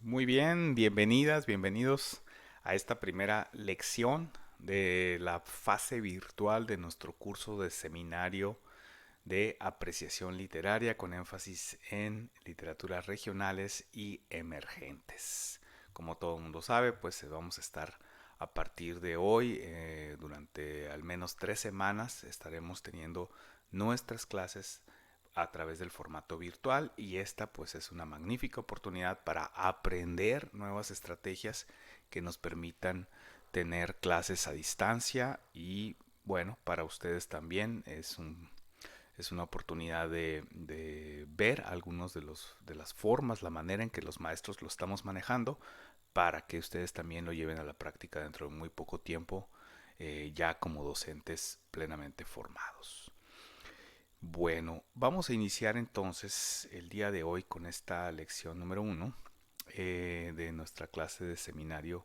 Muy bien, bienvenidas, bienvenidos a esta primera lección de la fase virtual de nuestro curso de seminario de apreciación literaria con énfasis en literaturas regionales y emergentes. Como todo el mundo sabe, pues vamos a estar a partir de hoy, durante al menos 3 semanas, estaremos teniendo nuestras clases a través del formato virtual y esta pues es una magnífica oportunidad para aprender nuevas estrategias que nos permitan tener clases a distancia y bueno, para ustedes también es una oportunidad de ver algunos de las formas, la manera en que los maestros lo estamos manejando para que ustedes también lo lleven a la práctica dentro de muy poco tiempo, ya como docentes plenamente formados. Bueno, vamos a iniciar entonces el día de hoy con esta lección número uno de nuestra clase de seminario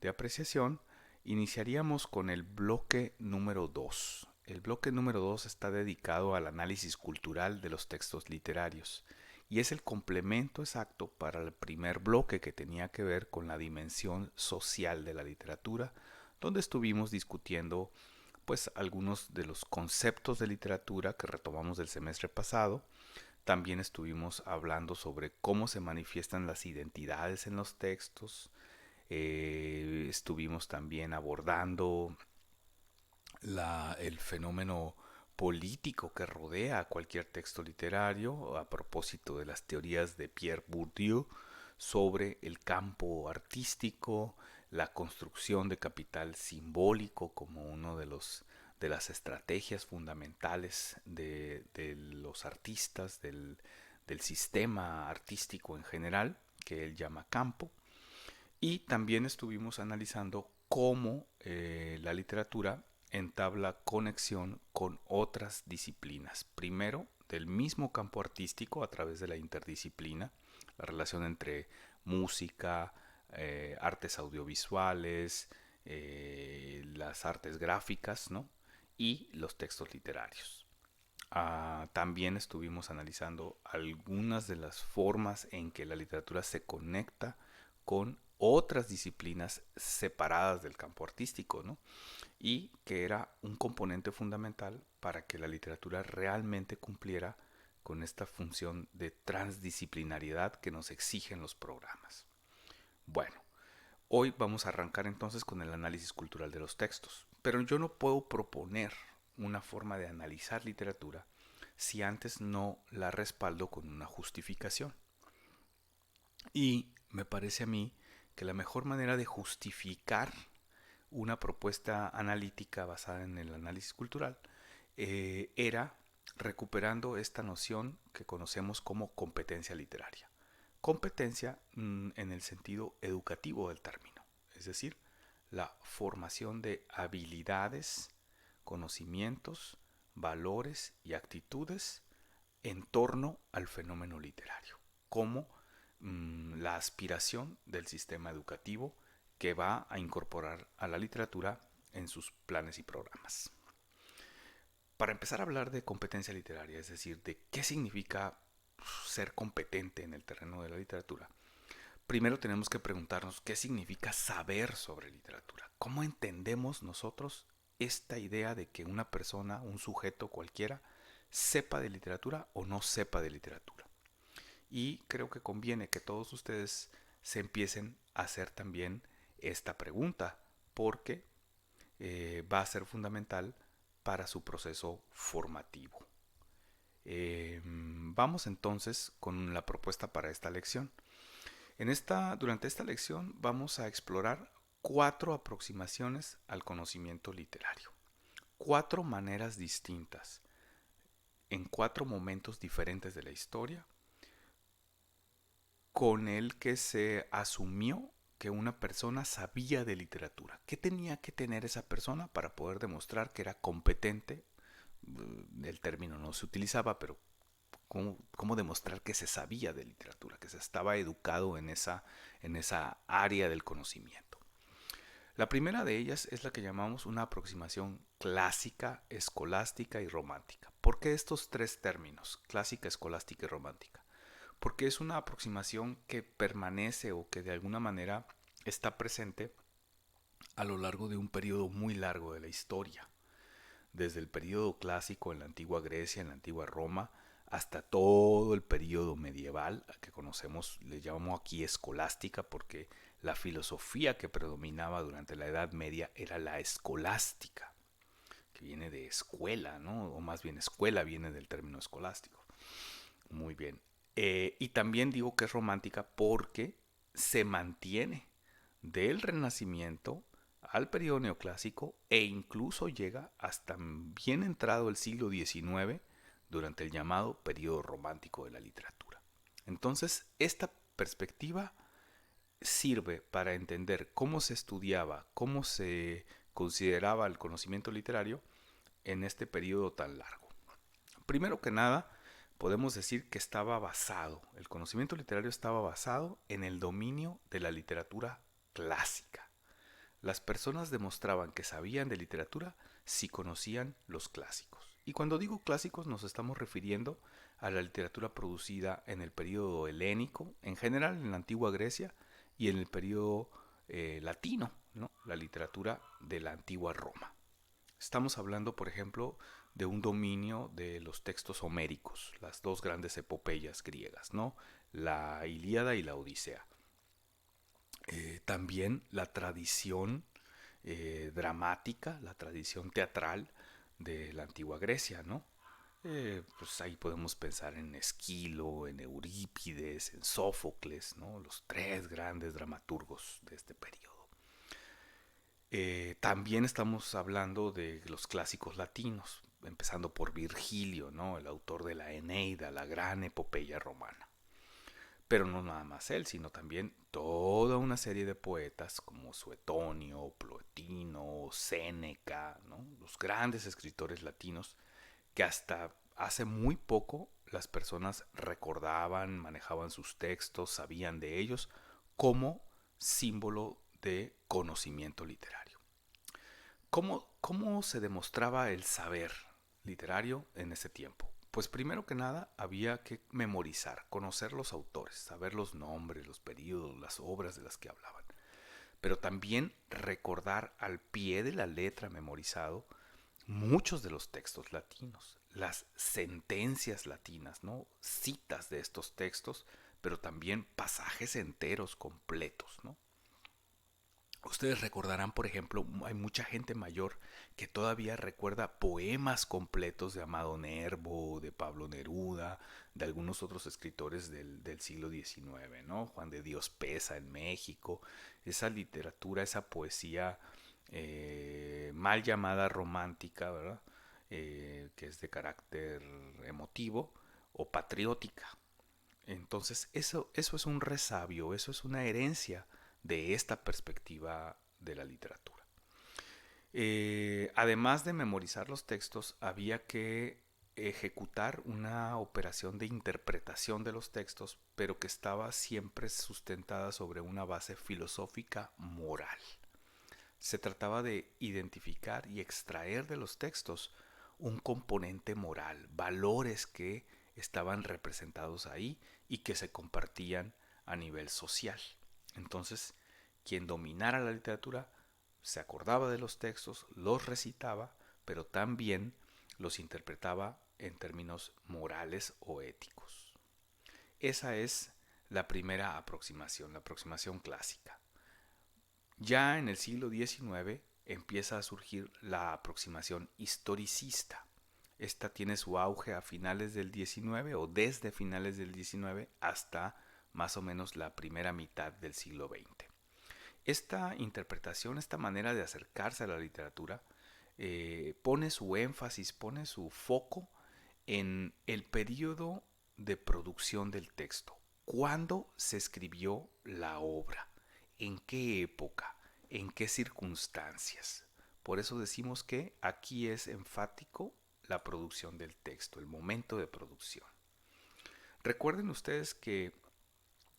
de apreciación. Iniciaríamos con el bloque número 2. El bloque número 2 está dedicado al análisis cultural de los textos literarios y es el complemento exacto para el primer bloque que tenía que ver con la dimensión social de la literatura, donde estuvimos discutiendo pues algunos de los conceptos de literatura que retomamos del semestre pasado. También estuvimos hablando sobre cómo se manifiestan las identidades en los textos. Estuvimos también abordando el fenómeno político que rodea a cualquier texto literario a propósito de las teorías de Pierre Bourdieu sobre el campo artístico, la construcción de capital simbólico como uno de las estrategias fundamentales de los artistas, del sistema artístico en general, que él llama campo. Y también estuvimos analizando cómo la literatura entabla conexión con otras disciplinas. Primero, del mismo campo artístico a través de la interdisciplina, la relación entre música, artes audiovisuales, las artes gráficas, ¿no? Y los textos literarios. También estuvimos analizando algunas de las formas en que la literatura se conecta con otras disciplinas separadas del campo artístico, ¿no? Y que era un componente fundamental para que la literatura realmente cumpliera con esta función de transdisciplinariedad que nos exigen los programas. Bueno, hoy vamos a arrancar entonces con el análisis cultural de los textos, pero yo no puedo proponer una forma de analizar literatura si antes no la respaldo con una justificación. Y me parece a mí que la mejor manera de justificar una propuesta analítica basada en el análisis cultural era recuperando esta noción que conocemos como competencia literaria. Competencia en el sentido educativo del término, es decir, la formación de habilidades, conocimientos, valores y actitudes en torno al fenómeno literario, como la aspiración del sistema educativo que va a incorporar a la literatura en sus planes y programas. Para empezar a hablar de competencia literaria, es decir, de qué significa ser competente en el terreno de la literatura, primero tenemos que preguntarnos qué significa saber sobre literatura. ¿Cómo entendemos nosotros esta idea de que una persona, un sujeto cualquiera, sepa de literatura o no sepa de literatura? Y creo que conviene que todos ustedes se empiecen a hacer también esta pregunta, porque va a ser fundamental para su proceso formativo. Vamos entonces con la propuesta para esta lección. Durante esta lección vamos a explorar 4 aproximaciones al conocimiento literario, 4 maneras distintas, en 4 momentos diferentes de la historia, con el que se asumió que una persona sabía de literatura. ¿Qué tenía que tener esa persona para poder demostrar que era competente? El término no se utilizaba, pero cómo demostrar que se sabía de literatura, que se estaba educado en esa área del conocimiento. La primera de ellas es la que llamamos una aproximación clásica, escolástica y romántica. ¿Por qué estos 3 términos, clásica, escolástica y romántica? porque es una aproximación que permanece o que de alguna manera está presente a lo largo de un periodo muy largo de la historia, desde el periodo clásico en la antigua Grecia, en la antigua Roma, hasta todo el periodo medieval que conocemos, le llamamos aquí escolástica porque la filosofía que predominaba durante la Edad Media era la escolástica, que viene de escuela, ¿no? O más bien escuela viene del término escolástico. Muy bien. Y también digo que es romántica porque se mantiene del Renacimiento al periodo neoclásico e incluso llega hasta bien entrado el siglo XIX durante el llamado periodo romántico de la literatura. Entonces, esta perspectiva sirve para entender cómo se estudiaba, cómo se consideraba el conocimiento literario en este periodo tan largo. Primero que nada, podemos decir que el conocimiento literario estaba basado en el dominio de la literatura clásica. Las personas demostraban que sabían de literatura si conocían los clásicos. Y cuando digo clásicos nos estamos refiriendo a la literatura producida en el periodo helénico, en general en la antigua Grecia, y en el periodo latino, ¿no? La literatura de la antigua Roma. Estamos hablando, por ejemplo, de un dominio de los textos homéricos, las dos grandes epopeyas griegas, ¿no? La Ilíada y la Odisea. También la tradición dramática, la tradición teatral de la antigua Grecia, ¿no? Pues ahí podemos pensar en Esquilo, en Eurípides, en Sófocles, ¿no? Los tres grandes dramaturgos de este periodo. También estamos hablando de los clásicos latinos, empezando por Virgilio, ¿no? El autor de la Eneida, la gran epopeya romana. Pero no nada más él, sino también toda una serie de poetas como Suetonio, Plotino, Séneca, ¿no? Los grandes escritores latinos que hasta hace muy poco las personas recordaban, manejaban sus textos, sabían de ellos como símbolo de conocimiento literario. ¿Cómo se demostraba el saber literario en ese tiempo? Pues primero que nada había que memorizar, conocer los autores, saber los nombres, los periodos, las obras de las que hablaban. Pero también recordar al pie de la letra memorizado muchos de los textos latinos, las sentencias latinas, ¿no? Citas de estos textos, pero también pasajes enteros completos, ¿no? Ustedes recordarán, por ejemplo, hay mucha gente mayor que todavía recuerda poemas completos de Amado Nervo, de Pablo Neruda, de algunos otros escritores del siglo XIX, ¿no? Juan de Dios Peza en México, esa literatura, esa poesía mal llamada romántica, ¿verdad? Que es de carácter emotivo o patriótica. Entonces, eso es un resabio, eso es una herencia de esta perspectiva de la literatura. Además de memorizar los textos, había que ejecutar una operación de interpretación de los textos, pero que estaba siempre sustentada sobre una base filosófica moral. Se trataba de identificar y extraer de los textos un componente moral, valores que estaban representados ahí y que se compartían a nivel social. Entonces, quien dominara la literatura se acordaba de los textos, los recitaba, pero también los interpretaba en términos morales o éticos. Esa es la primera aproximación, la aproximación clásica. Ya en el siglo XIX empieza a surgir la aproximación historicista. Esta tiene su auge a finales del XIX o desde finales del XIX hasta más o menos la primera mitad del siglo XX. Esta interpretación, esta manera de acercarse a la literatura, pone su énfasis, pone su foco en el periodo de producción del texto. ¿Cuándo se escribió la obra? ¿En qué época? ¿En qué circunstancias? Por eso decimos que aquí es enfático la producción del texto, el momento de producción. Recuerden ustedes que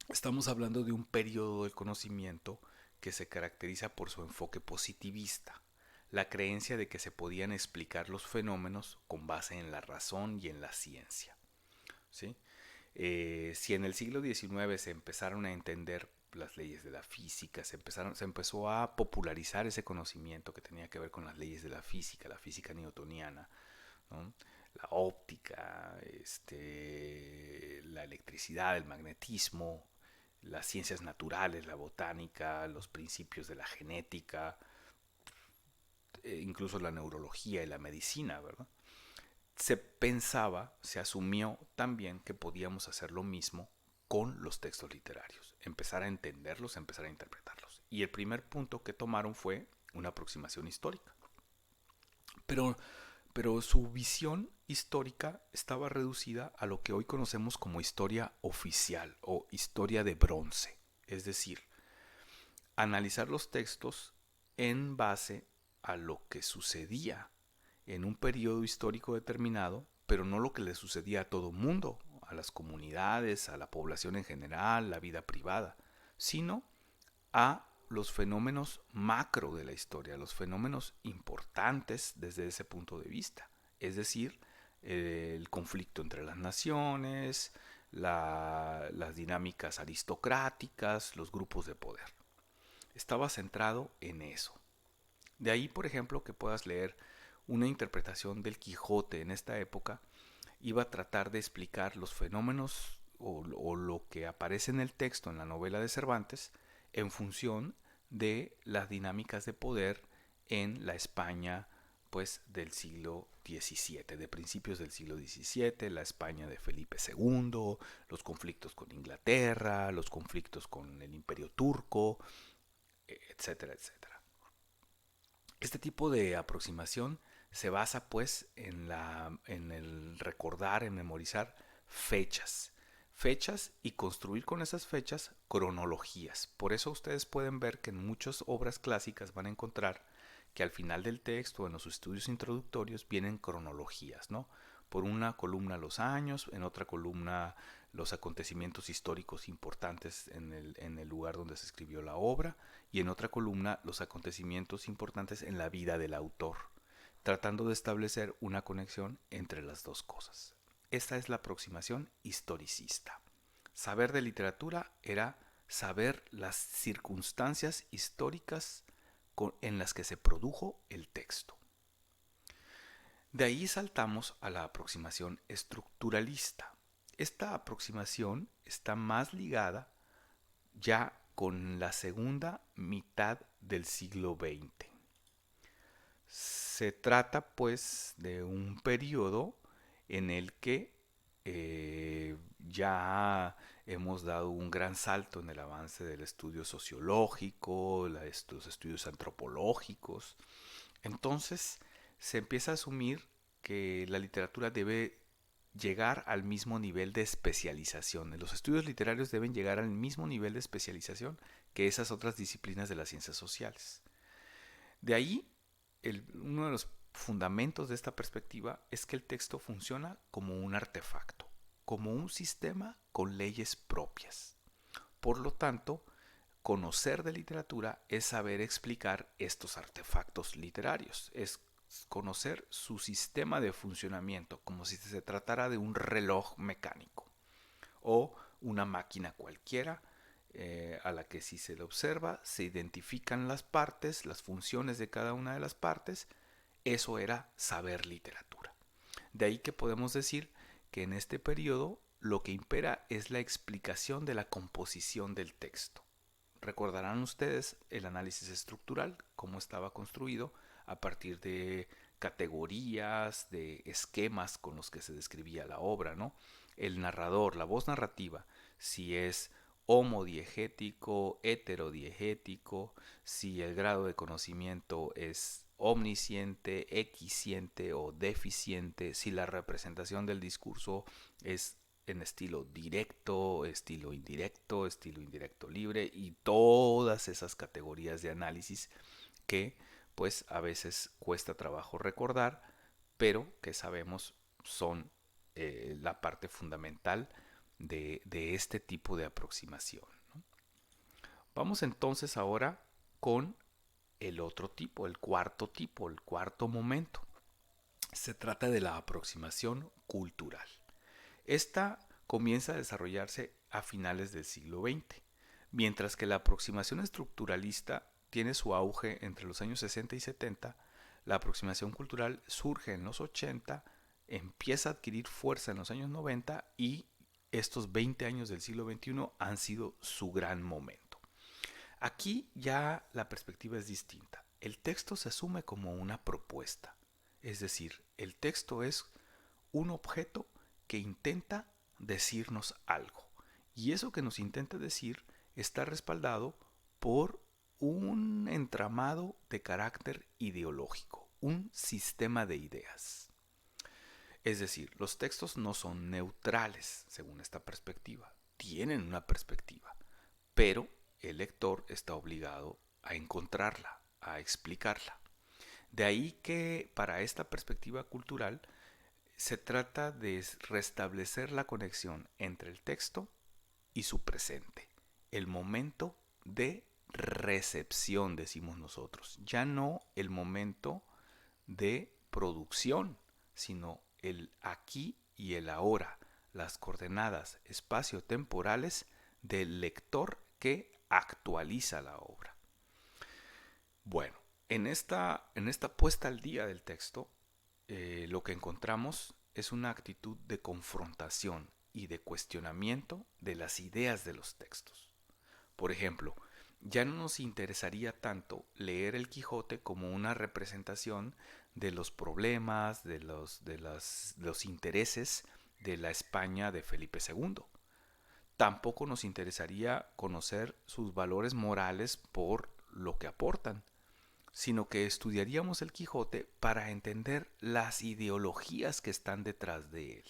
estamos hablando de un periodo del conocimiento que se caracteriza por su enfoque positivista, la creencia de que se podían explicar los fenómenos con base en la razón y en la ciencia, ¿sí? Si en el siglo XIX se empezaron a entender las leyes de la física, se empezó a popularizar ese conocimiento que tenía que ver con las leyes de la física newtoniana, ¿no? La óptica, la electricidad, el magnetismo, las ciencias naturales, la botánica, los principios de la genética, incluso la neurología y la medicina, ¿verdad? Se pensaba, se asumió también que podíamos hacer lo mismo con los textos literarios, empezar a entenderlos, empezar a interpretarlos. Y el primer punto que tomaron fue una aproximación histórica. Pero, pero su visión histórica estaba reducida a lo que hoy conocemos como historia oficial o historia de bronce. Es decir, analizar los textos en base a lo que sucedía en un periodo histórico determinado, pero no lo que le sucedía a todo mundo, a las comunidades, a la población en general, la vida privada, sino a los fenómenos macro de la historia, los fenómenos importantes desde ese punto de vista. Es decir, el conflicto entre las naciones, las dinámicas aristocráticas, los grupos de poder. Estaba centrado en eso. De ahí, por ejemplo, que puedas leer una interpretación del Quijote en esta época, iba a tratar de explicar los fenómenos o lo que aparece en el texto en la novela de Cervantes en función de las dinámicas de poder en la España pues del siglo XVII, de principios del siglo XVII, la España de Felipe II, los conflictos con Inglaterra, los conflictos con el Imperio Turco, etcétera, etcétera. Este tipo de aproximación se basa pues en el recordar, en memorizar fechas. Fechas y construir con esas fechas cronologías. Por eso ustedes pueden ver que en muchas obras clásicas van a encontrar que al final del texto, en los estudios introductorios, vienen cronologías, ¿no? Por una columna los años, en otra columna los acontecimientos históricos importantes en el lugar donde se escribió la obra, y en otra columna los acontecimientos importantes en la vida del autor, tratando de establecer una conexión entre las dos cosas. Esta es la aproximación historicista. Saber de literatura era saber las circunstancias históricas en las que se produjo el texto. De ahí saltamos a la aproximación estructuralista. Esta aproximación está más ligada ya con la segunda mitad del siglo XX. Se trata pues de un periodo en el que ya hemos dado un gran salto en el avance del estudio sociológico, los estudios antropológicos. Entonces se empieza a asumir que la literatura debe llegar al mismo nivel de especialización. Los estudios literarios deben llegar al mismo nivel de especialización que esas otras disciplinas de las ciencias sociales. De ahí, uno de los fundamentos de esta perspectiva es que el texto funciona como un artefacto, como un sistema con leyes propias. Por lo tanto, conocer de literatura es saber explicar estos artefactos literarios, es conocer su sistema de funcionamiento, como si se tratara de un reloj mecánico o una máquina cualquiera a la que si se le observa se identifican las partes, las funciones de cada una de las partes. Eso era saber literatura. De ahí que podemos decir que en este periodo lo que impera es la explicación de la composición del texto. Recordarán ustedes el análisis estructural, cómo estaba construido a partir de categorías, de esquemas con los que se describía la obra, ¿no? El narrador, la voz narrativa, si es homodiegético, heterodiegético, si el grado de conocimiento es omnisciente, equisciente o deficiente, si la representación del discurso es en estilo directo, estilo indirecto libre y todas esas categorías de análisis que pues a veces cuesta trabajo recordar, pero que sabemos son la parte fundamental de este tipo de aproximación, ¿no? Vamos entonces ahora con el otro tipo, el cuarto momento. Se trata de la aproximación cultural. Esta comienza a desarrollarse a finales del siglo XX, mientras que la aproximación estructuralista tiene su auge entre los años 60 y 70, la aproximación cultural surge en los 80, empieza a adquirir fuerza en los años 90 y estos 20 años del siglo XXI han sido su gran momento. Aquí ya la perspectiva es distinta. El texto se asume como una propuesta, es decir, el texto es un objeto que intenta decirnos algo. Y eso que nos intenta decir está respaldado por un entramado de carácter ideológico, un sistema de ideas. Es decir, los textos no son neutrales según esta perspectiva, tienen una perspectiva, pero el lector está obligado a encontrarla, a explicarla. De ahí que para esta perspectiva cultural se trata de restablecer la conexión entre el texto y su presente, el momento de recepción, decimos nosotros, ya no el momento de producción, sino el aquí y el ahora, las coordenadas espacio-temporales del lector que actualiza la obra. Bueno, en esta puesta al día del texto, lo que encontramos es una actitud de confrontación y de cuestionamiento de las ideas de los textos. Por ejemplo, ya no nos interesaría tanto leer el Quijote como una representación de los problemas, de los intereses de la España de Felipe II. Tampoco nos interesaría conocer sus valores morales por lo que aportan, sino que estudiaríamos el Quijote para entender las ideologías que están detrás de él.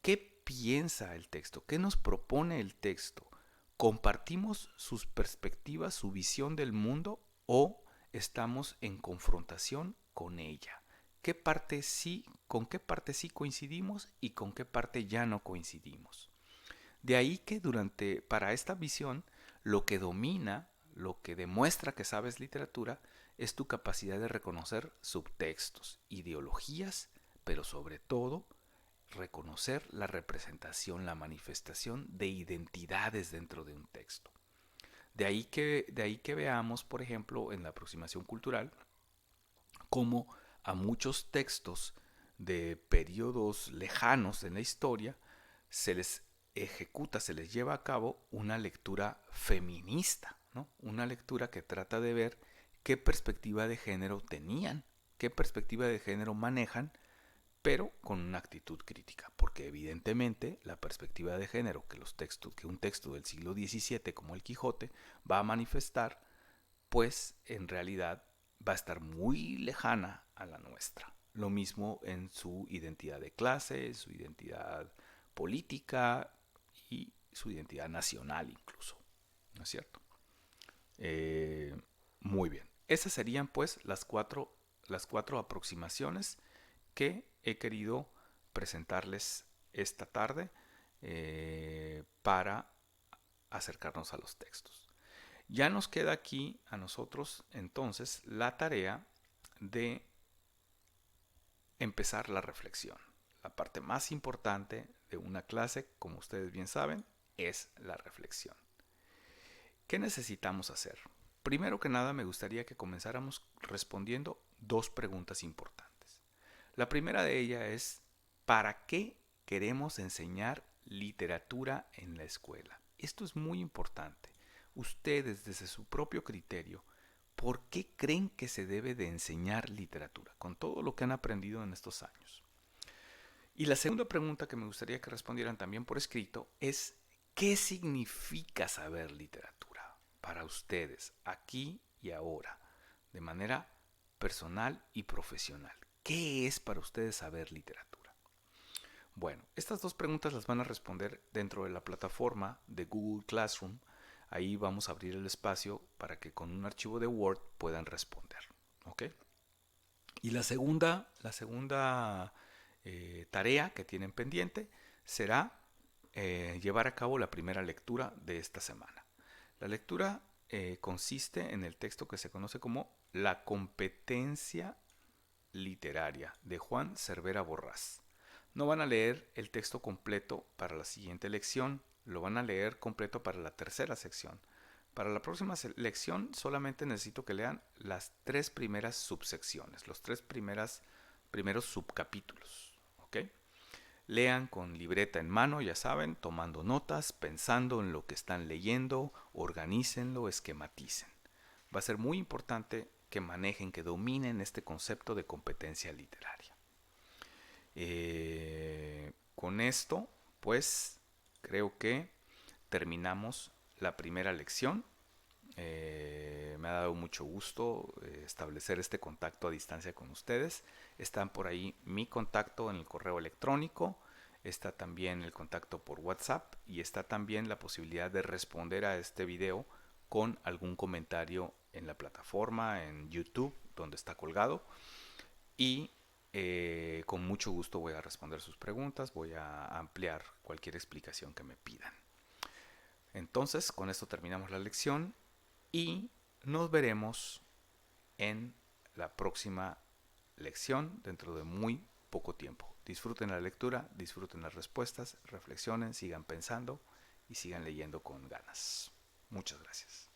¿Qué piensa el texto? ¿Qué nos propone el texto? ¿Compartimos sus perspectivas, su visión del mundo o estamos en confrontación con ella? ¿Con qué parte sí coincidimos y con qué parte ya no coincidimos? De ahí que para esta visión, lo que domina, lo que demuestra que sabes literatura, es tu capacidad de reconocer subtextos, ideologías, pero sobre todo reconocer la representación, la manifestación de identidades dentro de un texto. De ahí que veamos, por ejemplo, en la aproximación cultural, cómo a muchos textos de periodos lejanos en la historia se les ejecuta, se les lleva a cabo una lectura feminista, ¿no? Una lectura que trata de ver qué perspectiva de género tenían, qué perspectiva de género manejan, pero con una actitud crítica, porque evidentemente la perspectiva de género que un texto del siglo XVII como el Quijote va a manifestar, pues en realidad va a estar muy lejana a la nuestra. Lo mismo en su identidad de clase, su identidad política y su identidad nacional incluso, ¿no es cierto? Eh, Muy bien. Esas serían pues las cuatro aproximaciones que he querido presentarles esta tarde para acercarnos a los textos. Ya nos queda aquí a nosotros entonces la tarea de empezar la reflexión. La parte más importante de una clase, como ustedes bien saben, es la reflexión. ¿Qué necesitamos hacer? Primero que nada, me gustaría que comenzáramos respondiendo dos preguntas importantes. La primera de ellas es, ¿para qué queremos enseñar literatura en la escuela? Esto es muy importante. Ustedes, desde su propio criterio, ¿por qué creen que se debe de enseñar literatura con todo lo que han aprendido en estos años? Y la segunda pregunta que me gustaría que respondieran también por escrito es, ¿qué significa saber literatura para ustedes aquí y ahora, de manera personal y profesional? ¿Qué es para ustedes saber literatura? Bueno, estas dos preguntas las van a responder dentro de la plataforma de Google Classroom. Ahí vamos a abrir el espacio para que con un archivo de Word puedan responder. ¿Ok? Y la segunda tarea que tienen pendiente será llevar a cabo la primera lectura de esta semana. La lectura consiste en el texto que se conoce como La competencia literaria de Juan Cervera Borrás. No van a leer el texto completo para la siguiente lección, lo van a leer completo para la tercera sección. Para la próxima lección solamente necesito que lean las tres primeras subsecciones, los primeros subcapítulos. ¿Ok? Lean con libreta en mano, ya saben, tomando notas, pensando en lo que están leyendo, organícenlo, esquematicen. Va a ser muy importante que manejen, que dominen este concepto de competencia literaria. Con esto, pues, creo que terminamos la primera lección. Me ha dado mucho gusto establecer este contacto a distancia con ustedes. Están por ahí mi contacto en el correo electrónico, está también el contacto por WhatsApp y está también la posibilidad de responder a este video con algún comentario en la plataforma, en YouTube, donde está colgado. Y con mucho gusto voy a responder sus preguntas, voy a ampliar cualquier explicación que me pidan. Entonces, con esto terminamos la lección y nos veremos en la próxima lección dentro de muy poco tiempo. Disfruten la lectura, disfruten las respuestas, reflexionen, sigan pensando y sigan leyendo con ganas. Muchas gracias.